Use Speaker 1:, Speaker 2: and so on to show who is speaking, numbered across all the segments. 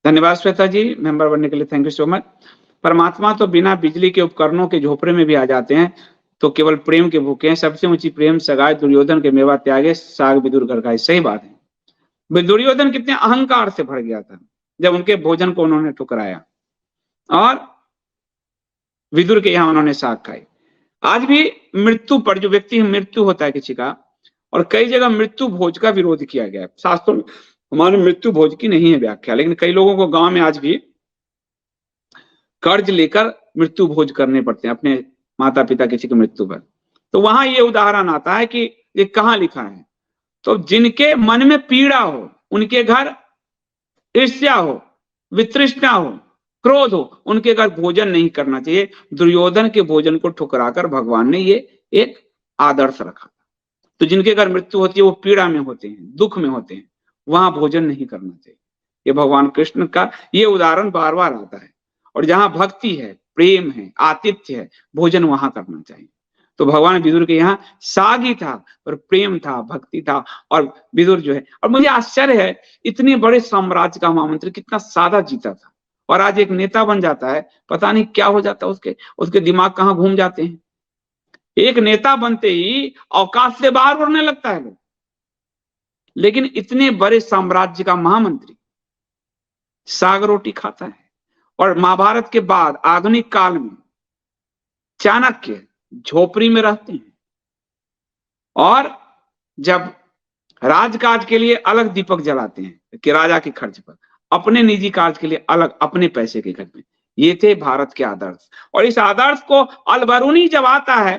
Speaker 1: धन्यवाद श्वेता जी, मेंबर बनने के लिए थैंक यू सो मच। परमात्मा तो बिना बिजली के उपकरणों के झोपड़े में भी आ जाते हैं, तो केवल प्रेम के भूखे हैं। सबसे ऊंची प्रेम सगाए दुर्योधन के मेवा त्यागे, साग विदुर घर खाए। सही बात है। दुर्योधन कितने अहंकार से भर गया था जब उनके भोजन को उन्होंने ठुकराया, और विदुर के यहाँ उन्होंने साग खाई। आज भी मृत्यु पर, जो व्यक्ति मृत्यु होता है किसी का, और कई जगह मृत्यु भोज का विरोध किया गया है। शास्त्रों में हमारे मृत्यु भोज की नहीं है व्याख्या, लेकिन कई लोगों को गांव में आज भी कर्ज लेकर मृत्यु भोज करने पड़ते हैं अपने माता पिता किसी की मृत्यु पर। तो वहां ये उदाहरण आता है कि ये कहाँ लिखा है, तो जिनके मन में पीड़ा हो, उनके घर ईर्ष्या हो, वितृष्णा हो, क्रोध हो, उनके घर भोजन नहीं करना चाहिए। दुर्योधन के भोजन को ठुकराकर भगवान ने ये एक आदर्श रखा। तो जिनके घर मृत्यु होती है वो पीड़ा में होते हैं, दुख में होते हैं, वहां भोजन नहीं करना चाहिए। ये भगवान कृष्ण का ये उदाहरण बार बार आता है। और जहां भक्ति है, प्रेम है, आतिथ्य है, भोजन वहां करना चाहिए। तो भगवान विदुर के यहाँ साग ही था, और प्रेम था, भक्ति था। और विदुर जो है, और मुझे आश्चर्य है, इतने बड़े साम्राज्य का महामंत्री कितना सादा जीता था, और आज एक नेता बन जाता है, पता नहीं क्या हो जाता है उसके दिमाग कहाँ घूम जाते हैं। एक नेता बनते ही औकात से बाहर उड़ने लगता है लोग। लेकिन इतने बड़े साम्राज्य का महामंत्री साग रोटी खाता है। और महाभारत के बाद आधुनिक काल में चाणक्य झोपड़ी में रहते हैं, और जब राजकाज के लिए अलग दीपक जलाते हैं कि राजा के खर्च पर, अपने निजी कार्य के लिए अलग अपने पैसे के खर्च में। ये थे भारत के आदर्श। और इस आदर्श को अलबरूनी जब आता है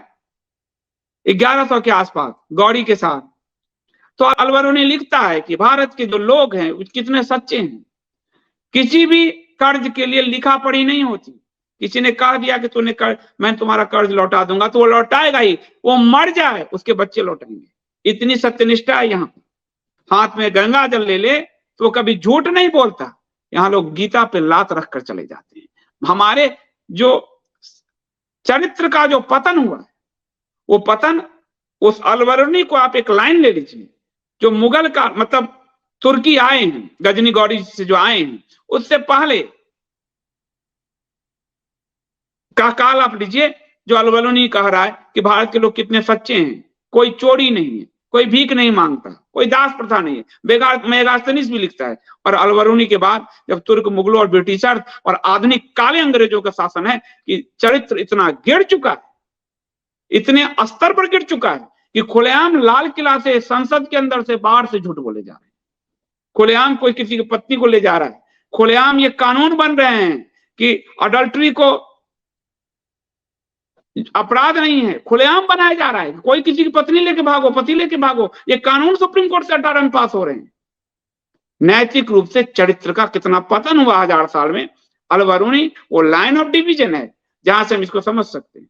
Speaker 1: 1100 के आसपास गौड़ी के साथ, तो अलबरूनी लिखता है कि भारत के जो लोग हैं कितने सच्चे हैं। किसी भी कर्ज के लिए लिखा पढ़ी नहीं होती। किसी ने कह दिया कि तूने मैं तुम्हारा कर्ज लौटा दूंगा, तो वो लौटाएगा ही, वो मर जाए उसके बच्चे लौटाएंगे। इतनी सत्यनिष्ठा है यहाँ। हाथ में गंगा जल ले ले तो वो कभी झूठ नहीं बोलता। यहाँ लोग गीता पे लात रखकर चले जाते हैं। हमारे जो चरित्र का जो पतन हुआ है, वो पतन उस अलबरूनी को आप एक लाइन ले लीजिए, जो मुगल का मतलब तुर्की आए हैं, गजनी गौड़ी से जो आए हैं, उससे पहले का काल आप लीजिए, जो अलबरूनी कह रहा है कि भारत के लोग कितने सच्चे हैं, कोई चोरी नहीं है, कोई भीख नहीं मांगता, कोई दास प्रथा नहीं है। मेगास्थनीस भी लिखता है। और अलबरूनी के बाद जब तुर्क, मुगलों और ब्रिटिशर और आधुनिक काले अंग्रेजों का शासन है, कि चरित्र इतना गिर चुका है, इतने स्तर पर गिर चुका है कि खुलेआम लाल किला से, संसद के अंदर से, बाहर से झूठ बोले जा रहे हैं। खुलेआम कोई किसी की पत्नी को ले जा रहा है। खुलेआम ये कानून बन रहे हैं कि अडल्ट्री को अपराध नहीं है, खुलेआम बनाया जा रहा है। कोई किसी की पत्नी लेके भागो, पति लेके भागो, ये कानून सुप्रीम कोर्ट से 18 में पास हो रहे हैं। नैतिक रूप से चरित्र का कितना पतन हुआ 1000 साल में। अलबरूनी वो लाइन ऑफ डिवीजन है जहां से हम इसको समझ सकते हैं।